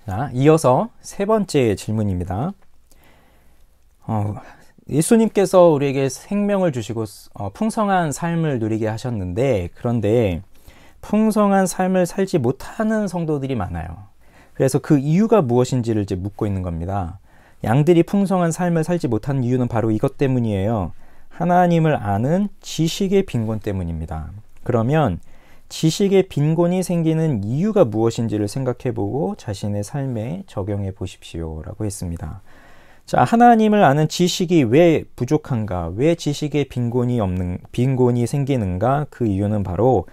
자, 이어서 세 번째 질문입니다. 예수님께서 우리에게 생명을 주시고 풍성한 삶을 누리게 하셨는데, 그런데 풍성한 삶을 살지 못하는 성도들이 많아요. 그래서 그 이유가 무엇인지를 이제 묻고 있는 겁니다. 양들이 풍성한 삶을 살지 못하는 이유는 바로 이것 때문이에요. 하나님을 아는 지식의 빈곤 때문입니다. 그러면 지식의 빈곤이 생기는 이유가 무엇인지를 생각해보고 자신의 삶에 적용해 보십시오 라고 했습니다. 자, 하나님을 아는 지식이 왜 부족한가? 왜 지식의 빈곤이 생기는가? 그 이유는 바로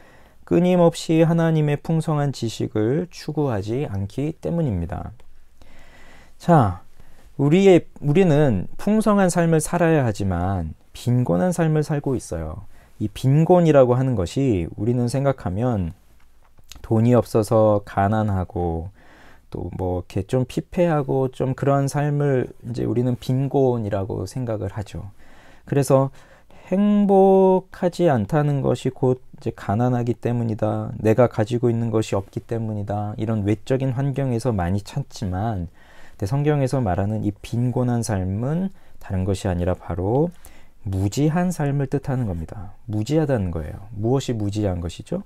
끊임없이 하나님의 풍성한 지식을 추구하지 않기 때문입니다. 자, 우리는 풍성한 삶을 살아야 하지만 빈곤한 삶을 살고 있어요. 이 빈곤이라고 하는 것이 우리는 생각하면 돈이 없어서 가난하고 또 뭐 이렇게 좀 피폐하고 좀 그런 삶을 이제 우리는 빈곤이라고 생각을 하죠. 그래서 행복하지 않다는 것이 곧 이제 가난하기 때문이다. 내가 가지고 있는 것이 없기 때문이다. 이런 외적인 환경에서 많이 찾지만 성경에서 말하는 이 빈곤한 삶은 다른 것이 아니라 바로 무지한 삶을 뜻하는 겁니다. 무지하다는 거예요. 무엇이 무지한 것이죠?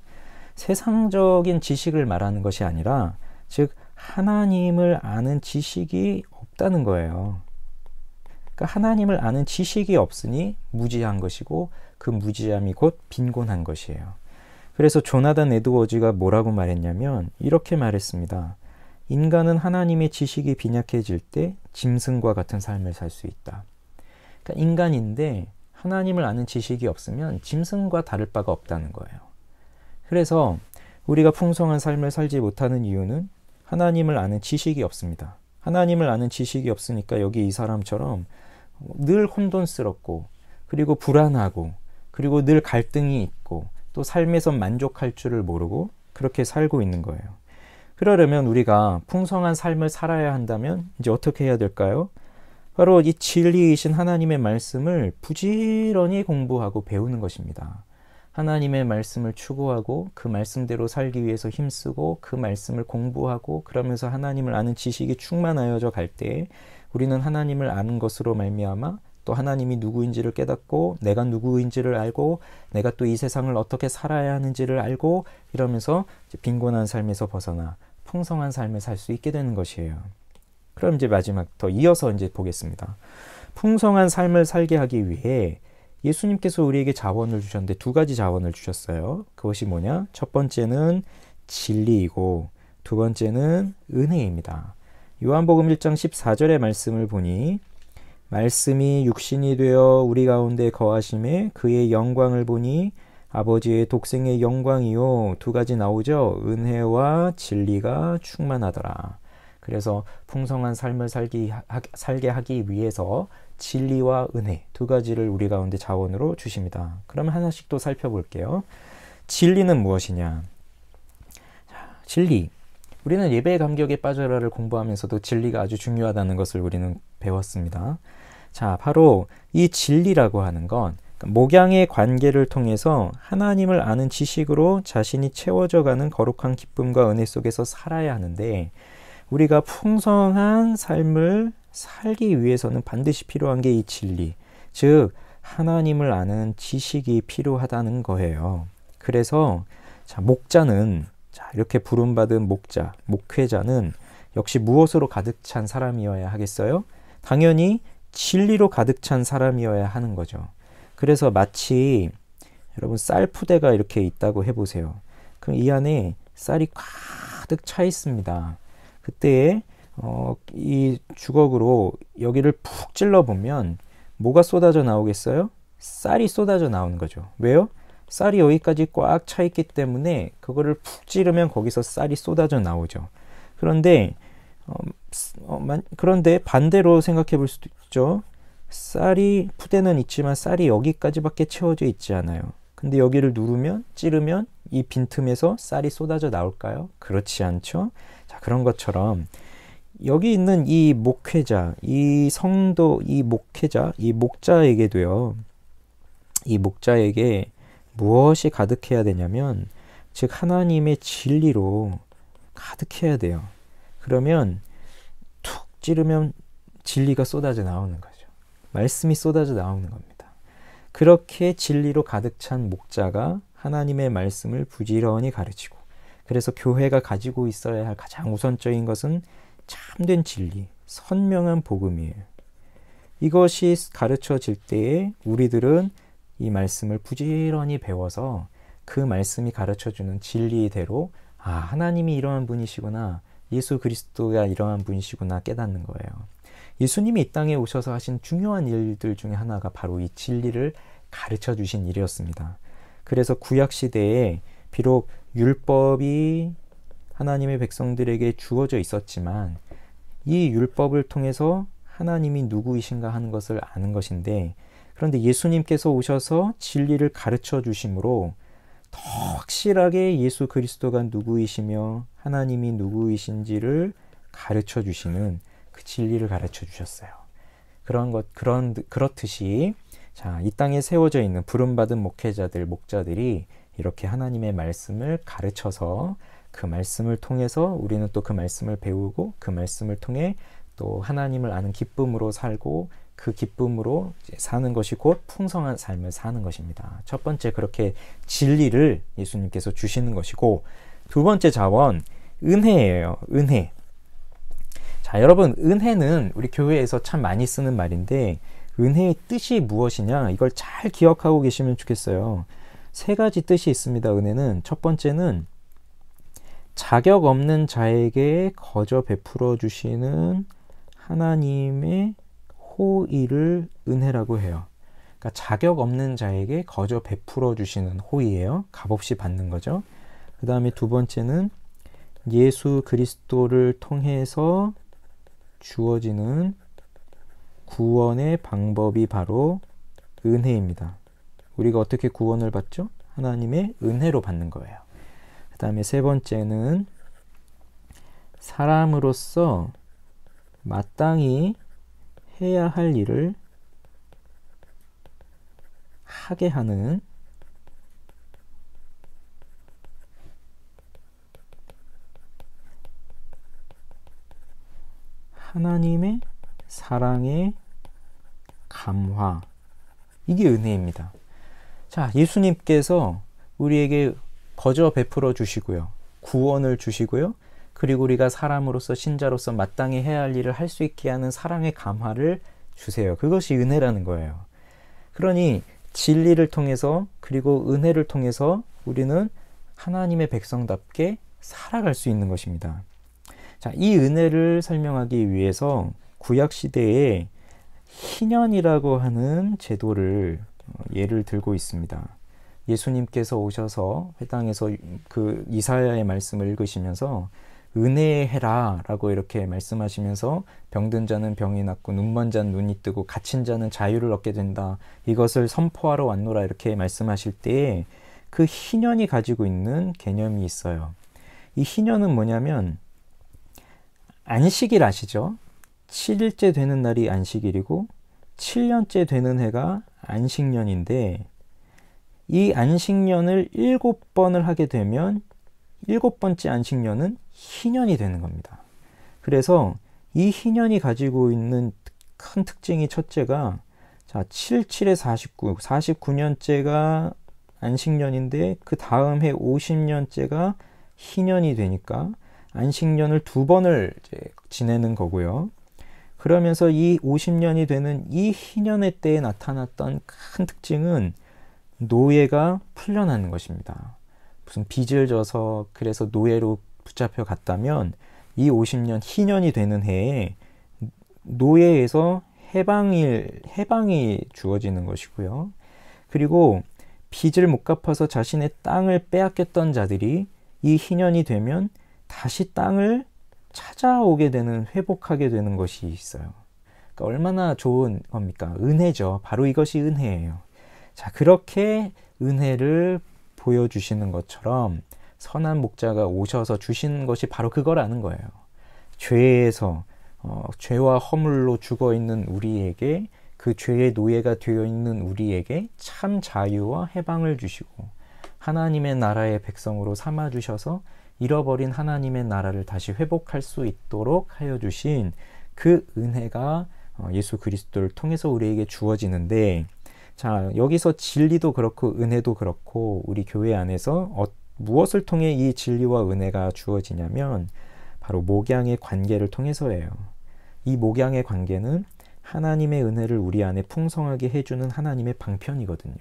세상적인 지식을 말하는 것이 아니라 즉 하나님을 아는 지식이 없다는 거예요. 그러니까 하나님을 아는 지식이 없으니 무지한 것이고 그 무지함이 곧 빈곤한 것이에요. 그래서 조나단 에드워즈가 뭐라고 말했냐면 이렇게 말했습니다. 인간은 하나님의 지식이 빈약해질 때 짐승과 같은 삶을 살 수 있다. 그러니까 인간인데 하나님을 아는 지식이 없으면 짐승과 다를 바가 없다는 거예요. 그래서 우리가 풍성한 삶을 살지 못하는 이유는 하나님을 아는 지식이 없습니다. 하나님을 아는 지식이 없으니까 여기 이 사람처럼 늘 혼돈스럽고 그리고 불안하고 그리고 늘 갈등이 있고 또 삶에서 만족할 줄을 모르고 그렇게 살고 있는 거예요. 그러려면 우리가 풍성한 삶을 살아야 한다면 이제 어떻게 해야 될까요? 바로 이 진리이신 하나님의 말씀을 부지런히 공부하고 배우는 것입니다. 하나님의 말씀을 추구하고 그 말씀대로 살기 위해서 힘쓰고 그 말씀을 공부하고 그러면서 하나님을 아는 지식이 충만하여져 갈 때 우리는 하나님을 아는 것으로 말미암아 또 하나님이 누구인지를 깨닫고 내가 누구인지를 알고 내가 또 이 세상을 어떻게 살아야 하는지를 알고 이러면서 빈곤한 삶에서 벗어나 풍성한 삶을 살 수 있게 되는 것이에요. 그럼 이제 마지막 더 이어서 이제 보겠습니다. 풍성한 삶을 살게 하기 위해 예수님께서 우리에게 자원을 주셨는데 두 가지 자원을 주셨어요. 그것이 뭐냐? 첫 번째는 진리이고 두 번째는 은혜입니다. 요한복음 1장 14절의 말씀을 보니 말씀이 육신이 되어 우리 가운데 거하심에 그의 영광을 보니 아버지의 독생의 영광이요. 두 가지 나오죠. 은혜와 진리가 충만하더라. 그래서 풍성한 삶을 살게 하기 위해서 진리와 은혜 두 가지를 우리 가운데 자원으로 주십니다. 그러면 하나씩 또 살펴볼게요. 진리는 무엇이냐? 진리. 우리는 예배의 감격에 빠져라를 공부하면서도 진리가 아주 중요하다는 것을 우리는 배웠습니다. 자, 바로 이 진리라고 하는 건 목양의 관계를 통해서 하나님을 아는 지식으로 자신이 채워져가는 거룩한 기쁨과 은혜 속에서 살아야 하는데 우리가 풍성한 삶을 살기 위해서는 반드시 필요한 게 이 진리, 즉 하나님을 아는 지식이 필요하다는 거예요. 그래서 자, 목자는 이렇게 부름받은 목회자는 역시 무엇으로 가득 찬 사람이어야 하겠어요? 당연히 진리로 가득 찬 사람이어야 하는 거죠. 그래서 마치 여러분 쌀 푸대가 이렇게 있다고 해보세요. 그럼 이 안에 쌀이 가득 차 있습니다. 그때 이 주걱으로 여기를 푹 찔러보면 뭐가 쏟아져 나오겠어요? 쌀이 쏟아져 나오는 거죠. 왜요? 쌀이 여기까지 꽉 차 있기 때문에 그거를 푹 찌르면 거기서 쌀이 쏟아져 나오죠. 그런데 반대로 생각해 볼 수도 있죠. 푸대는 있지만 쌀이 여기까지밖에 채워져 있지 않아요. 근데 여기를 찌르면 이 빈틈에서 쌀이 쏟아져 나올까요? 그렇지 않죠? 자, 그런 것처럼 여기 있는 이 목회자, 이 성도, 이 목자에게도요. 이 목자에게 무엇이 가득해야 되냐면 즉 하나님의 진리로 가득해야 돼요. 그러면 툭 찌르면 진리가 쏟아져 나오는 거죠. 말씀이 쏟아져 나오는 겁니다. 그렇게 진리로 가득 찬 목자가 하나님의 말씀을 부지런히 가르치고, 그래서 교회가 가지고 있어야 할 가장 우선적인 것은 참된 진리, 선명한 복음이에요. 이것이 가르쳐질 때에 우리들은 이 말씀을 부지런히 배워서 그 말씀이 가르쳐주는 진리대로 하나님이 이러한 분이시구나, 예수 그리스도가 이러한 분이시구나 깨닫는 거예요. 예수님이 이 땅에 오셔서 하신 중요한 일들 중에 하나가 바로 이 진리를 가르쳐 주신 일이었습니다. 그래서 구약시대에 비록 율법이 하나님의 백성들에게 주어져 있었지만 이 율법을 통해서 하나님이 누구이신가 하는 것을 아는 것인데, 그런데 예수님께서 오셔서 진리를 가르쳐 주심으로 더 확실하게 예수 그리스도가 누구이시며 하나님이 누구이신지를 가르쳐 주시는 그 진리를 가르쳐 주셨어요. 그렇듯이 이 땅에 세워져 있는 부름받은 목자들이 이렇게 하나님의 말씀을 가르쳐서 그 말씀을 통해서 우리는 또 그 말씀을 배우고 그 말씀을 통해 또 하나님을 아는 기쁨으로 살고 그 기쁨으로 사는 것이 곧 풍성한 삶을 사는 것입니다. 첫 번째, 그렇게 진리를 예수님께서 주시는 것이고, 두 번째 자원, 은혜예요. 은혜. 자, 여러분, 은혜는 우리 교회에서 참 많이 쓰는 말인데 은혜의 뜻이 무엇이냐, 이걸 잘 기억하고 계시면 좋겠어요. 세 가지 뜻이 있습니다. 은혜는 첫 번째는 자격 없는 자에게 거저 베풀어 주시는 하나님의 호의를 은혜라고 해요. 그러니까 자격 없는 자에게 거저 베풀어 주시는 호의예요. 값없이 받는 거죠. 그 다음에 두 번째는 예수 그리스도를 통해서 주어지는 구원의 방법이 바로 은혜입니다. 우리가 어떻게 구원을 받죠? 하나님의 은혜로 받는 거예요. 그 다음에 세 번째는 사람으로서 마땅히 해야 할 일을 하게 하는 하나님의 사랑의 감화, 이게 은혜입니다. 자, 예수님께서 우리에게 거저 베풀어 주시고요, 구원을 주시고요, 그리고 우리가 사람으로서 신자로서 마땅히 해야 할 일을 할 수 있게 하는 사랑의 감화를 주세요. 그것이 은혜라는 거예요. 그러니 진리를 통해서 그리고 은혜를 통해서 우리는 하나님의 백성답게 살아갈 수 있는 것입니다. 자, 이 은혜를 설명하기 위해서 구약시대에 희년이라고 하는 제도를 예를 들고 있습니다. 예수님께서 오셔서 회당에서 그 이사야의 말씀을 읽으시면서 은혜해라 라고 이렇게 말씀하시면서 병든 자는 병이 낫고 눈먼 자는 눈이 뜨고 갇힌 자는 자유를 얻게 된다, 이것을 선포하러 왔노라 이렇게 말씀하실 때 그 희년이 가지고 있는 개념이 있어요. 이 희년은 뭐냐면 안식일 아시죠? 7일째 되는 날이 안식일이고 7년째 되는 해가 안식년인데, 이 안식년을 7번을 하게 되면 7번째 안식년은 희년이 되는 겁니다. 그래서 이 희년이 가지고 있는 큰 특징이 첫째가 77에 49, 49년째가 안식년인데 그 다음 해 50년째가 희년이 되니까 안식년을 2번을 지내는 거고요. 그러면서 이 50년이 되는 이 희년의 때에 나타났던 큰 특징은 노예가 풀려나는 것입니다. 무슨 빚을 져서 그래서 노예로 붙잡혀 갔다면 이 50년 희년이 되는 해에 노예에서 해방이 주어지는 것이고요. 그리고 빚을 못 갚아서 자신의 땅을 빼앗겼던 자들이 이 희년이 되면 다시 땅을 찾아오게 되는, 회복하게 되는 것이 있어요. 그러니까 얼마나 좋은 겁니까? 은혜죠. 바로 이것이 은혜예요. 자, 그렇게 은혜를 보여주시는 것처럼 선한 목자가 오셔서 주시는 것이 바로 그거라는 거예요. 죄에서 죄와 허물로 죽어있는 우리에게, 그 죄의 노예가 되어 있는 우리에게 참 자유와 해방을 주시고 하나님의 나라의 백성으로 삼아주셔서 잃어버린 하나님의 나라를 다시 회복할 수 있도록 하여 주신 그 은혜가 예수 그리스도를 통해서 우리에게 주어지는데, 자, 여기서 진리도 그렇고 은혜도 그렇고 우리 교회 안에서 무엇을 통해 이 진리와 은혜가 주어지냐면 바로 목양의 관계를 통해서예요. 이 목양의 관계는 하나님의 은혜를 우리 안에 풍성하게 해주는 하나님의 방편이거든요.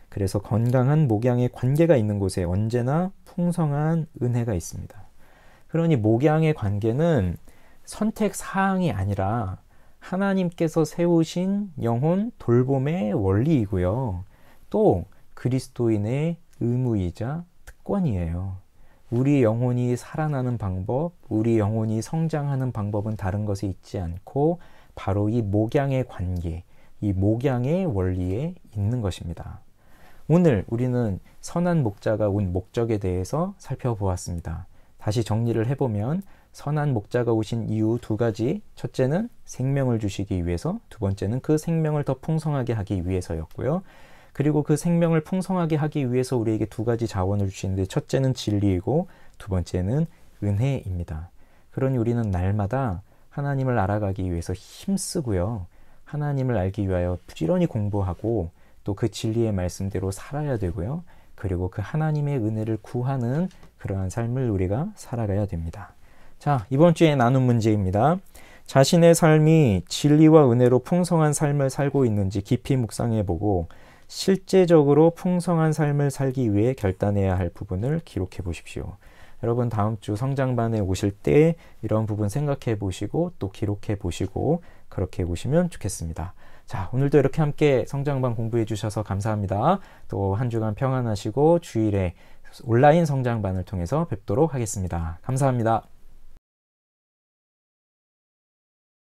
그래서 건강한 목양의 관계가 있는 곳에 언제나 풍성한 은혜가 있습니다. 그러니 목양의 관계는 선택 사항이 아니라 하나님께서 세우신 영혼 돌봄의 원리이고요. 또 그리스도인의 의무이자 특권이에요. 우리 영혼이 살아나는 방법, 우리 영혼이 성장하는 방법은 다른 것에 있지 않고 바로 이 목양의 관계, 이 목양의 원리에 있는 것입니다. 오늘 우리는 선한 목자가 온 목적에 대해서 살펴보았습니다. 다시 정리를 해보면 선한 목자가 오신 이유 두 가지, 첫째는 생명을 주시기 위해서, 두 번째는 그 생명을 더 풍성하게 하기 위해서였고요. 그리고 그 생명을 풍성하게 하기 위해서 우리에게 두 가지 자원을 주시는데, 첫째는 진리이고 두 번째는 은혜입니다. 그러니 우리는 날마다 하나님을 알아가기 위해서 힘쓰고요. 하나님을 알기 위하여 부지런히 공부하고 또 그 진리의 말씀대로 살아야 되고요. 그리고 그 하나님의 은혜를 구하는 그러한 삶을 우리가 살아가야 됩니다. 자, 이번 주에 나눈 문제입니다. 자신의 삶이 진리와 은혜로 풍성한 삶을 살고 있는지 깊이 묵상해보고 실제적으로 풍성한 삶을 살기 위해 결단해야 할 부분을 기록해 보십시오. 여러분 다음 주 성장반에 오실 때 이런 부분 생각해 보시고 또 기록해 보시고 그렇게 보시면 좋겠습니다. 자, 오늘도 이렇게 함께 성장반 공부해 주셔서 감사합니다. 또 한 주간 평안하시고 주일에 온라인 성장반을 통해서 뵙도록 하겠습니다. 감사합니다.